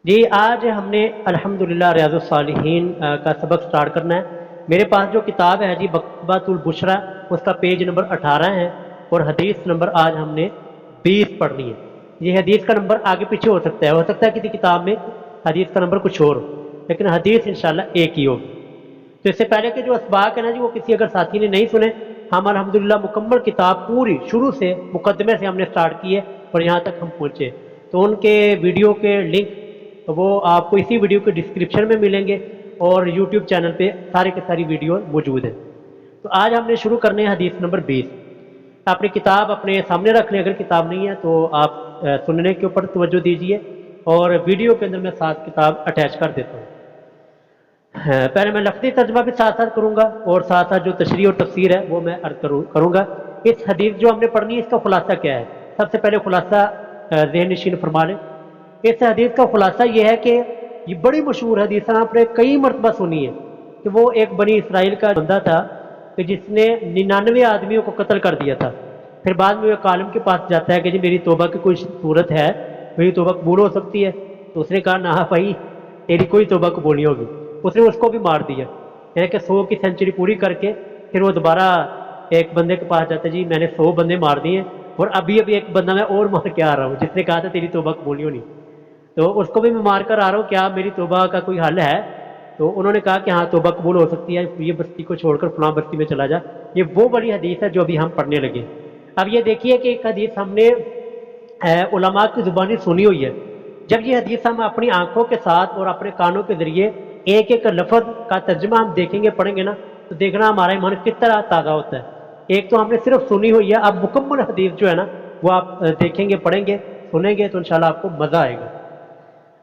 جی آج ہم نے الحمدللہ ریاض الصالحین کا سبق سٹارٹ کرنا ہے۔ میرے پاس جو کتاب ہے جی مکتبۃ البشریٰ، اس کا پیج نمبر 18 ہے اور حدیث نمبر آج ہم نے 20 پڑھنی ہے۔ یہ حدیث کا نمبر آگے پیچھے ہو سکتا ہے کسی کتاب میں حدیث کا نمبر کچھ اور ہو، لیکن حدیث انشاءاللہ ایک ہی ہوگی۔ تو اس سے پہلے کے جو اسباق ہیں نا جی، وہ کسی اگر ساتھی نے نہیں سنے، ہم الحمدللہ مکمل کتاب پوری شروع سے مقدمے سے ہم نے سٹارٹ کی ہے اور یہاں تک ہم پہنچے، تو ان کے ویڈیو کے لنک وہ آپ کو اسی ویڈیو کے ڈسکرپشن میں ملیں گے اور یوٹیوب چینل پہ سارے کے ساری ویڈیو موجود ہیں۔ تو آج ہم نے شروع کرنے ہیں حدیث نمبر 20۔ اپنی کتاب اپنے سامنے رکھ لیں، اگر کتاب نہیں ہے تو آپ سننے کے اوپر توجہ دیجیے، اور ویڈیو کے اندر میں ساتھ کتاب اٹیچ کر دیتا ہوں۔ پہلے میں لفظی ترجمہ بھی ساتھ ساتھ کروں گا اور ساتھ ساتھ جو تشریح اور تفسیر ہے وہ میں عرض کروں گا۔ اس حدیث جو ہم نے پڑھنی ہے، اس کا خلاصہ کیا ہے؟ سب سے پہلے خلاصہ ذہن نشین فرما لیں۔ اس حدیث کا خلاصہ یہ ہے کہ یہ بڑی مشہور حدیث ہے، آپ نے کئی مرتبہ سنی ہے، کہ وہ ایک بنی اسرائیل کا بندہ تھا کہ جس نے 99 آدمیوں کو قتل کر دیا تھا۔ پھر بعد میں وہ ایک عالم کے پاس جاتا ہے کہ جی میری توبہ کی کوئی صورت ہے، میری توبہ قبول ہو سکتی ہے؟ تو اس نے کہا نہ بھائی، تیری کوئی توبہ قبول نہیں ہوگی۔ اس نے اس کو بھی مار دیا، یعنی کہ 100 کی سینچری پوری کر کے پھر وہ دوبارہ ایک بندے کے پاس جاتا ہے، جی میں نے 100 بندے مار دیے اور ابھی ایک بندہ میں اور مار کے آ رہا ہوں جس نے کہا تھا تیری توبہ قبول نہیں ہونی، تو اس کو بھی میں مار کر آ رہا ہوں، کیا میری توبہ کا کوئی حل ہے؟ تو انہوں نے کہا کہ ہاں توبہ قبول ہو سکتی ہے، یہ بستی کو چھوڑ کر فلاں بستی میں چلا جا۔ یہ وہ بڑی حدیث ہے جو ابھی ہم پڑھنے لگے۔ اب یہ دیکھیے کہ ایک حدیث ہم نے علماء کی زبانی سنی ہوئی ہے، جب یہ حدیث ہم اپنی آنکھوں کے ساتھ اور اپنے کانوں کے ذریعے ایک ایک لفظ کا ترجمہ ہم دیکھیں گے، پڑھیں گے نا، تو دیکھنا ہمارا ایمان کس طرح تازہ ہوتا ہے۔ ایک تو ہم نے صرف سنی ہوئی ہے، اب مکمل حدیث جو ہے نا وہ آپ دیکھیں گے، پڑھیں گے، سنیں گے، تو انشاءاللہ آپ کو مزہ آئے گا۔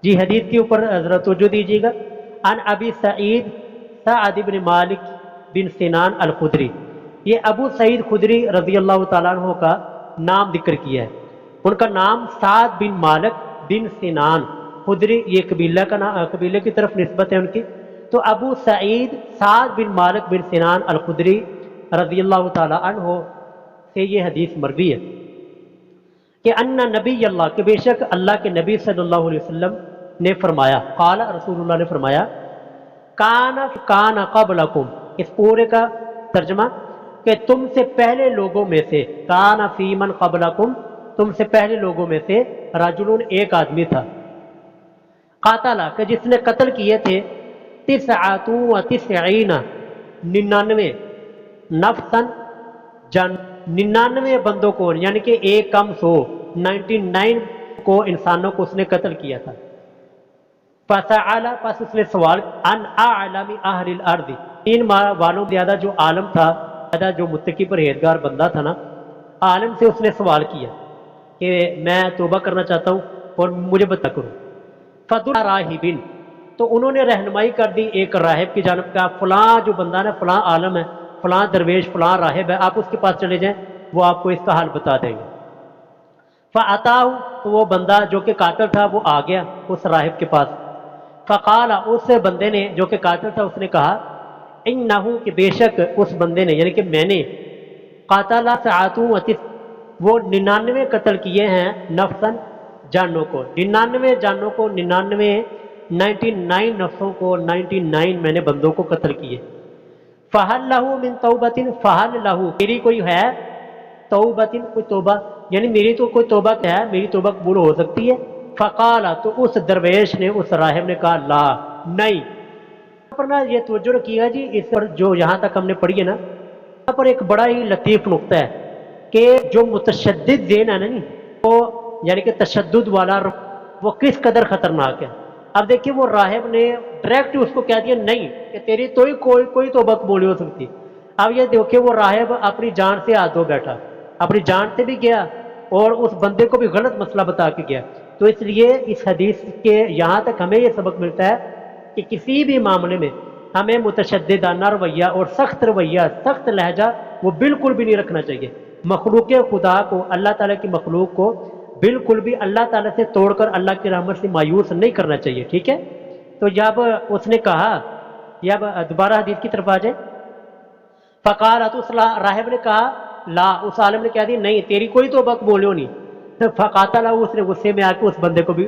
جی حدیث کے اوپر ذرا توجہ دیجیے گا۔ عن ابی سعید سعد بن مالک بن سنان الخدری، یہ ابو سعید خدری رضی اللہ تعالیٰ عنہ کا نام ذکر کیا ہے۔ ان کا نام سعد بن مالک بن سنان خدری، یہ قبیلہ کا نام، قبیلے کی طرف نسبت ہے ان کی۔ تو ابو سعید سعد بن مالک بن سنان الخدری رضی اللہ تعالیٰ عنہ سے یہ حدیث مروی ہے کہ ان نبی اللہ، کہ بے شک اللہ کے نبی صلی اللہ علیہ وسلم نے فرمایا، قال رسول اللہ نے فرمایا، کان قبلکم، اس پورے کا ترجمہ کہ تم سے پہلے لوگوں میں سے، کان فی من قبلکم، تم سے پہلے لوگوں میں سے، رجل، ایک آدمی تھا، قاتل، کہ جس نے قتل کیے تھے، 99 99 نفسن جن، 99 بندوں کو، یعنی کہ ایک کم 100، 99 کو انسانوں کو اس نے قتل کیا تھا۔ فسأل، پس اس نے سوال، ان اعلم اہل الارض، ان والوں زیادہ جو عالم تھا، زیادہ جو متقی پرہیزگار بندہ تھا نا، عالم سے اس نے سوال کیا کہ میں توبہ کرنا چاہتا ہوں اور مجھے بتا کرو۔ فدل راہبین، تو انہوں نے رہنمائی کر دی ایک راہب کی جانب، کا فلاں جو بندہ نا، فلاں عالم ہے، فلاں درویش، فلاں راہب ہے، آپ اس کے پاس چلے جائیں، وہ آپ کو اس کا حل بتا دیں گے۔ فاتاہ، تو وہ بندہ جو کہ قاتل تھا وہ آ گیا اس راہب کے پاس۔ فقال، اس بندے نے جو کہ قاتل تھا اس نے کہا، انہو، کہ بے شک اس بندے نے، یعنی کہ میں نے، قاتل ساعتوں، وہ 99 قتل کیے ہیں، نفسن، جانوں کو، 99 جانوں کو، 99 نفسوں کو، 99 میں نے بندوں کو قتل کیے۔ فہل لہو من توبۃ، فہل لہو، میری کوئی ہے، توبۃ، کوئی توبہ، یعنی میری تو کوئی توبہ کیا ہے، میری توبہ قبول ہو سکتی ہے؟ فقال، تو اس درویش نے، اس راہب نے کہا، لا، نہیں۔ پر نا یہ توجہ رکھیے گا جی، اس پر جو یہاں تک ہم نے پڑھی ہے نا، یہاں پر ایک بڑا ہی لطیف نقطہ ہے کہ جو متشدد ذہن ہے نا جی، وہ یعنی کہ تشدد والا، وہ کس قدر خطرناک ہے۔ اب دیکھیے وہ راہب نے ڈائریکٹ اس کو کہہ دیا نہیں، کہ تیری تو کوئی توبہ قبول نہیں ہو سکتی۔ اب یہ دیکھیے وہ راہب اپنی جان سے ہاتھ دھو بیٹھا، اپنی جان سے بھی گیا اور اس بندے کو بھی غلط مسئلہ بتا کے گیا۔ تو اس لیے اس حدیث کے یہاں تک ہمیں یہ سبق ملتا ہے کہ کسی بھی معاملے میں ہمیں متشددانہ رویہ اور سخت رویہ، سخت لہجہ وہ بالکل بھی نہیں رکھنا چاہیے۔ مخلوق خدا کو، اللہ تعالیٰ کی مخلوق کو بالکل بھی اللہ تعالیٰ سے توڑ کر اللہ کی رحمت سے مایوس نہیں کرنا چاہیے، ٹھیک ہے۔ تو جب اس نے کہا، جب دوبارہ حدیث کی طرف آ جائے، فقال، تو اس راہب نے کہا، لا، اس عالم نے کہہ دی نہیں، تیری کوئی توبہ قبول نہیں ہونی۔ فقاتل، اس نے غصے میں آ کے اس بندے کو بھی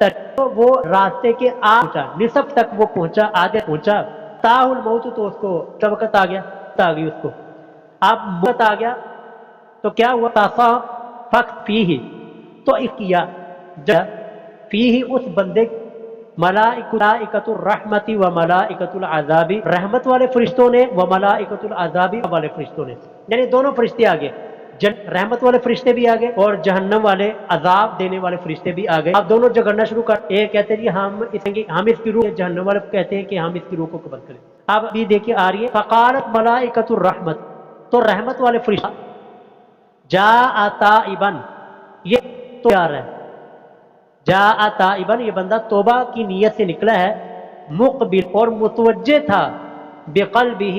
تو وہ راستے کے پہنچا، نصف تک وہ پہنچا، آدھے پہنچا، تاہل موت تو اس کو وقت آ گیا، آ گئی اس کو، اب موت آ گیا تو کیا ہوا، تاسا فخ فی ہی، تو کیا فی ہی اس بندے ملائکۃ الرحمتی و ملائکۃ العذابی، رحمت والے فرشتوں نے، و ملائکۃ العذابی والے فرشتوں نے، یعنی دونوں فرشتے آگے، رحمت والے فرشتے بھی آگے اور جہنم والے عذاب دینے والے فرشتے بھی آگے. اب دونوں جگڑنا شروع کر، ایک کہتے ہیں جی ہم اس کی روح، جہنم والے کہتے ہیں کہ ہم اس کی روح کو قبول کریں. اب ابھی دیکھیے آ رہی ہے فقالت ملائکۃ الرحمت، تو رحمت والے فرشتے جاء تائبا، یہ تو آ رہا ہے جاء تائبا، یہ بندہ توبہ کی نیت سے نکلا ہے، مقبل اور متوجہ تھا، بقلبہ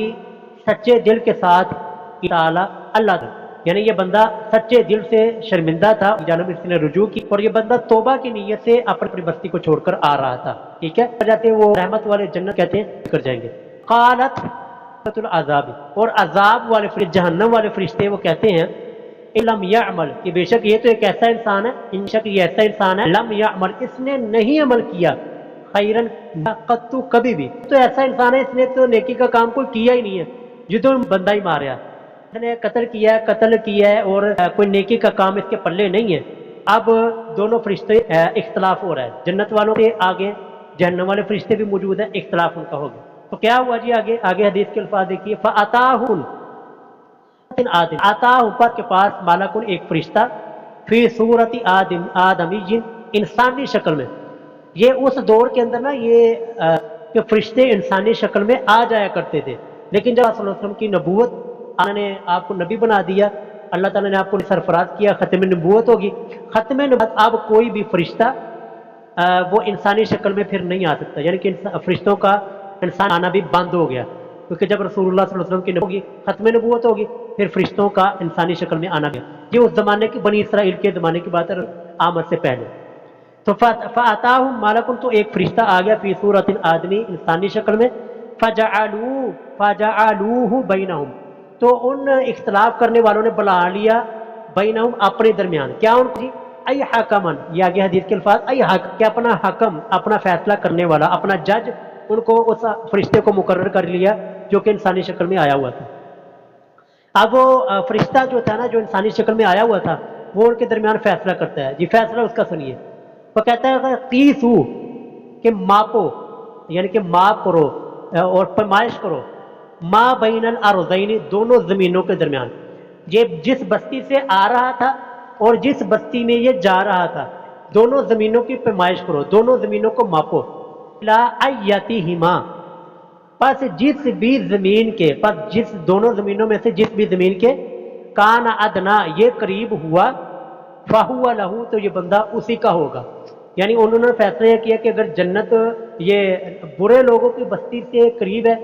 سچے دل کے ساتھ، تعالی اللہ تعالی، یعنی یہ بندہ سچے دل سے شرمندہ تھا، جانب اس نے رجوع کی، اور یہ بندہ توبہ کی نیت سے اپنی بستی کو چھوڑ کر آ رہا تھا. ٹھیک ہے، جاتے وہ رحمت والے جنت کہتے ہیں کر جائیں گے. قالت العذاب، اور عذاب والے فرشتے، جہنم والے فرشتے وہ کہتے ہیں لم یعمل، کہ بے شک یہ تو ایک ایسا انسان ہے، ان شک یہ ایسا انسان ہے، لم یعمل اس نے نہیں عمل کیا، خیرن قط، کبھی بھی، تو ایسا انسان ہے اس نے تو نیکی کا کام کوئی کیا ہی نہیں ہے، جدوں بندہ ہی ماریا، نے قتل کیا ہے اور کوئی نیکی کا کام اس کے پلے نہیں ہے. اب دونوں فرشتے اختلاف ہو رہا ہے، جنت والوں کے آگے جہنم والے فرشتے بھی موجود ہیں، اختلاف ان کا ہو گیا. تو کیا ہوا جی، آگے حدیث کے الفاظ دیکھیے، فَأَتَاهُ آدم، آتا اوپر کے پاس مالکن ایک فرشتہ، فی صورت آدمی، انسانی شکل میں. یہ اس دور کے اندر نا یہ فرشتے انسانی شکل میں آ جایا کرتے تھے، لیکن جب صلی اللہ علیہ وسلم کی نبوت، اللہ نے آپ کو نبی بنا دیا، اللہ تعالیٰ نے آپ کو سرفراز کیا، ختم نبوت ہوگی، ختم نبوت اب کوئی بھی فرشتہ وہ انسانی شکل میں پھر نہیں آ سکتا، یعنی کہ فرشتوں کا انسان آنا بھی بند ہو گیا، کیونکہ جب رسول اللہ صلی اللہ علیہ وسلم کی ہوگی، ختم نبوت ہوگی، پھر فرشتوں کا انسانی شکل میں آنا گیا. یہ اس زمانے کی بنی اسرائیل کے زمانے کی بات ہے، آمد سے پہلے. تو فَأَتَاهُمْ مَلَكٌ، تو ایک فرشتہ آ گیا، فی صورت آدمی انسانی شکل میں، فَجَعَلُوهُ بَيْنَهُمْ، تو ان اختلاف کرنے والوں نے بلا لیا بینہم اپنے درمیان، کیا ان کو ای حکمن، یہ آگے حدیث کے الفاظ، ای حق، کہ اپنا حکم، اپنا فیصلہ کرنے والا، اپنا جج، ان کو اس فرشتے کو مقرر کر لیا جو کہ انسانی شکل میں آیا ہوا تھا. اب وہ فرشتہ جو تھا نا، جو انسانی شکل میں آیا ہوا تھا، وہ ان کے درمیان فیصلہ کرتا ہے. جی فیصلہ اس کا سنیے، وہ کہتا ہے قیسو، کہ ماپو، یعنی کہ ماپ کرو اور پیمائش کرو، ما بین الارضین، دونوں زمینوں کے درمیان، یہ جس بستی سے آ رہا تھا اور جس بستی میں یہ جا رہا تھا، دونوں زمینوں کی پیمائش کرو، دونوں زمینوں کو ماپو، لا ایتہما، پس جس بھی زمین کے، پس جس دونوں زمینوں میں سے جس بھی زمین کے، کان ادنا، یہ قریب ہوا، فہو لہو، تو یہ بندہ اسی کا ہوگا. یعنی انہوں نے فیصلہ یہ کیا کہ اگر جنت یہ برے لوگوں کی بستی سے قریب ہے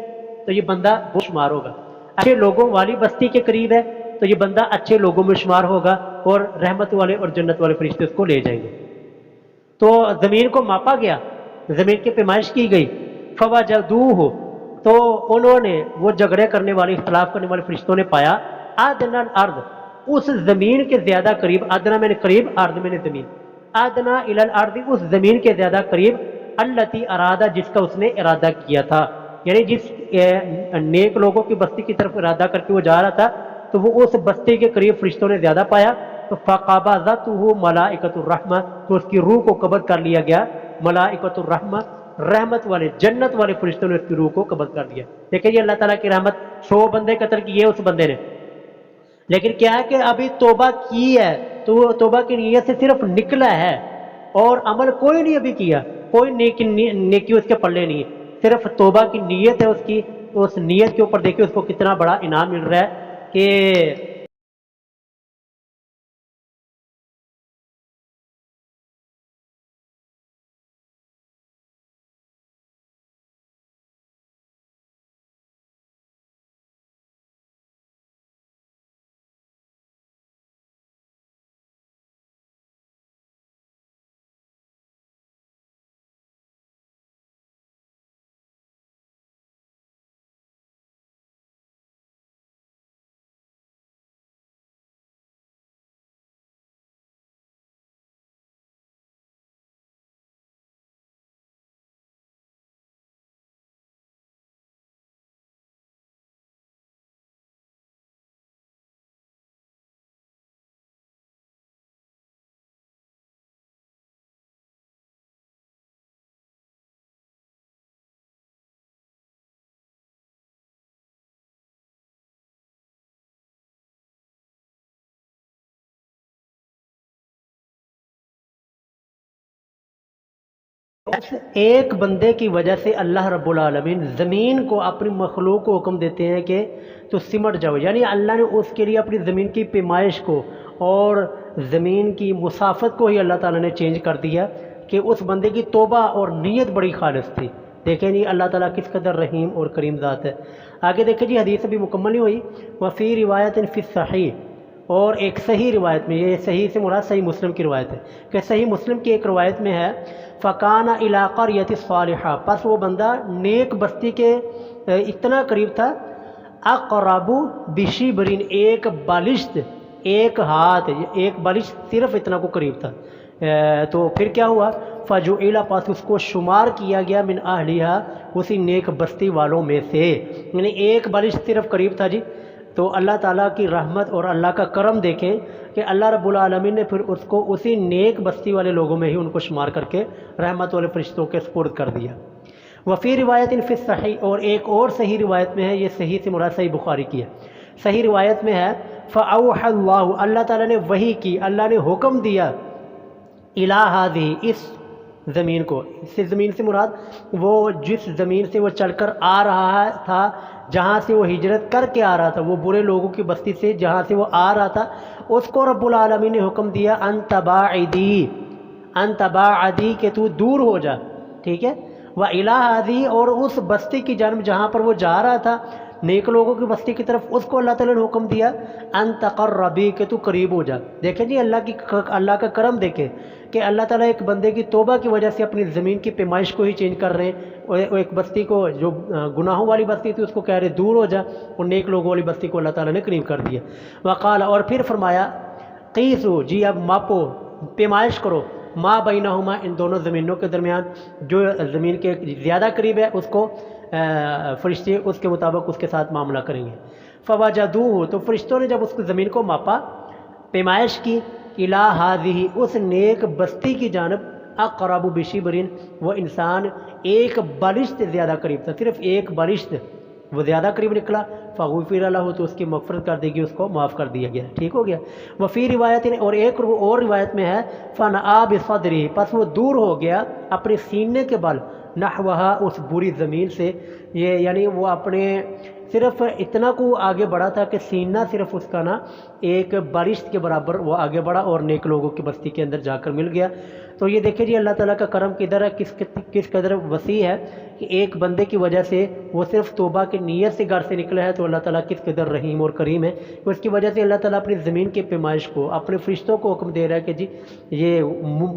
تو یہ بندہ وہ شمار ہوگا، اچھے لوگوں والی بستی کے قریب ہے تو یہ بندہ اچھے لوگوں میں شمار ہوگا، اور رحمت والے اور جنت والے فرشتے اس کو لے جائیں گے. تو زمین کو ماپا گیا، زمین کی پیمائش کی گئی، فوجدوہ، تو انہوں نے، وہ جھگڑے کرنے والے، اختلاف کرنے والے فرشتوں نے پایا، ادنی الارض، اس زمین کے زیادہ قریب، ادنا میں نے قریب، ارض میں نے زمین، ادنا الی الارض، اس زمین کے زیادہ قریب، التی ارادہ، جس کا اس نے ارادہ کیا تھا، یعنی جس نیک لوگوں کی بستی کی طرف ارادہ کر کے وہ جا رہا تھا تو وہ اس بستی کے قریب فرشتوں نے زیادہ پایا. تو فقبضتہ ملائکۃ الرحمہ، تو اس کی روح کو قبض کر لیا گیا ملائکۃ الرحمہ، رحمت والے جنت والے فرشتوں نے اس کی روح کو قبض کر لیا. دیکھیں یہ اللہ تعالیٰ کی رحمت، 100 بندے قتل کیے اس بندے نے، لیکن کیا ہے کہ ابھی توبہ کی ہے، تو وہ توبہ کی نیت سے صرف نکلا ہے اور عمل کوئی نہیں ابھی کیا، کوئی نیکی اس کے پلے نہیں ہے، صرف توبہ کی نیت ہے اس کی. تو اس نیت کے اوپر دیکھیں اس کو کتنا بڑا انعام مل رہا ہے کہ اس ایک بندے کی وجہ سے اللہ رب العالمین زمین کو اپنی مخلوق کو حکم دیتے ہیں کہ تو سمٹ جاؤ، یعنی اللہ نے اس کے لیے اپنی زمین کی پیمائش کو اور زمین کی مسافت کو ہی اللہ تعالیٰ نے چینج کر دیا کہ اس بندے کی توبہ اور نیت بڑی خالص تھی۔ دیکھیں جی اللہ تعالیٰ کس قدر رحیم اور کریم ذات ہے۔ آگے دیکھیں جی حدیث ابھی مکمل نہیں ہوئی، وفی روایت فی الصحیح، اور ایک صحیح روایت میں، یہ صحیح سے مراد صحیح مسلم کی روایت ہے کہ صحیح مسلم کی ایک روایت میں ہے فکان علاقہ ریت صالحہ، پس وہ بندہ نیک بستی کے اتنا قریب تھا، اقرب بشبرین، ایک بالشت، ایک ہاتھ، ایک بالشت صرف اتنا کو قریب تھا۔ تو پھر کیا ہوا، فجعل، پس اس کو شمار کیا گیا من اہلیہ، اسی نیک بستی والوں میں سے، یعنی ایک بالشت صرف قریب تھا جی۔ تو اللہ تعالیٰ کی رحمت اور اللہ کا کرم دیکھیں کہ اللہ رب العالمین نے پھر اس کو اسی نیک بستی والے لوگوں میں ہی ان کو شمار کر کے رحمت والے فرشتوں کے سپرد کر دیا۔ وفی روایت فی الصحیح، اور ایک اور صحیح روایت میں ہے، یہ صحیح سے مراد صحیح بخاری کی ہے، صحیح روایت میں ہے فأوحى اللہ، اللہ تعالیٰ نے وحی کی، اللہ نے حکم دیا الی ہذہ، اس زمین کو، اس زمین سے مراد وہ جس زمین سے وہ چل کر آ رہا تھا، جہاں سے وہ ہجرت کر کے آ رہا تھا، وہ برے لوگوں کی بستی سے جہاں سے وہ آ رہا تھا، اس کو رب العالمین نے حکم دیا ان تباعدی، ان تباعدی کہ تو دور ہو جا، ٹھیک ہے، وَإِلَىٰ هَذِهِ، اور اس بستی کی جانب جہاں پر وہ جا رہا تھا نیک لوگوں کی بستی کی طرف، اس کو اللہ تعالیٰ نے حکم دیا ان تقربی، کہ تو قریب ہو جا۔ دیکھیں جی اللہ کا کرم دیکھیں کہ اللہ تعالیٰ ایک بندے کی توبہ کی وجہ سے اپنی زمین کی پیمائش کو ہی چینج کر رہے ہیں، اور ایک بستی کو جو گناہوں والی بستی تھی اس کو کہہ رہے دور ہو جا، اور نیک لوگوں والی بستی کو اللہ تعالیٰ نے قریب کر دیا۔ وقال، اور پھر فرمایا قیسو، جی اب ماپو، پیمائش کرو، ما بینہما، ان دونوں زمینوں کے درمیان، جو زمین کے زیادہ قریب ہے اس کو فرشتے اس کے مطابق اس کے ساتھ معاملہ کریں گے۔ فوجدوہ، تو فرشتوں نے جب اس کو زمین کو ماپا، پیمائش کی، الی ہذہ، اس نیک بستی کی جانب، اقرب بشبرین، وہ انسان ایک بالشت زیادہ قریب تھا، صرف ایک بالشت وہ زیادہ قریب نکلا، فغفر لہ، تو اس کی مغفرت کر دی گئی، اس کو معاف کر دیا گیا، ٹھیک ہو گیا۔ وفی روایت، اور ایک اور روایت میں ہے فنآ بصدرہ، پس وہ دور ہو گیا اپنے سینے کے بل، نحوہا، اس بری زمین سے، یہ یعنی وہ اپنے صرف اتنا کو آگے بڑھا تھا کہ سینہ صرف اس کا نا ایک بالشت کے برابر وہ آگے بڑھا اور نیک لوگوں کی بستی کے اندر جا کر مل گیا۔ تو یہ دیکھیں جی اللہ تعالیٰ کا کرم کدھر ہے، کس قدر وسیع ہے کہ ایک بندے کی وجہ سے وہ صرف توبہ کی نیت سے گھر سے نکلا ہے، تو اللہ تعالیٰ کس قدر رحیم اور کریم ہے، اس کی وجہ سے اللہ تعالیٰ اپنی زمین کی پیمائش کو اپنے فرشتوں کو حکم دے رہا ہے کہ جی یہ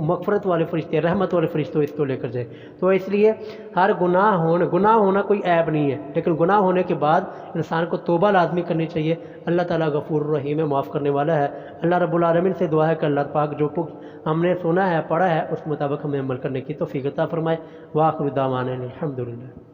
مغفرت والے فرشتے، رحمت والے فرشتوں اس کو لے کر جائے۔ تو اس لیے ہر گناہ ہونا کوئی عیب نہیں ہے، لیکن گناہ ہونے کے بعد انسان کو توبہ لازمی کرنی چاہیے۔ اللہ تعالیٰ غفور الرحیم ہے، معاف کرنے والا ہے۔ اللہ رب العالمین سے دعا ہے کہ اللہ پاک جو کچھ ہم نے سنا ہے، پڑھا ہے، اس کے مطابق ہمیں عمل کرنے کی توفیق عطا فرمائے۔ وآخر دعوانا الحمدللہ۔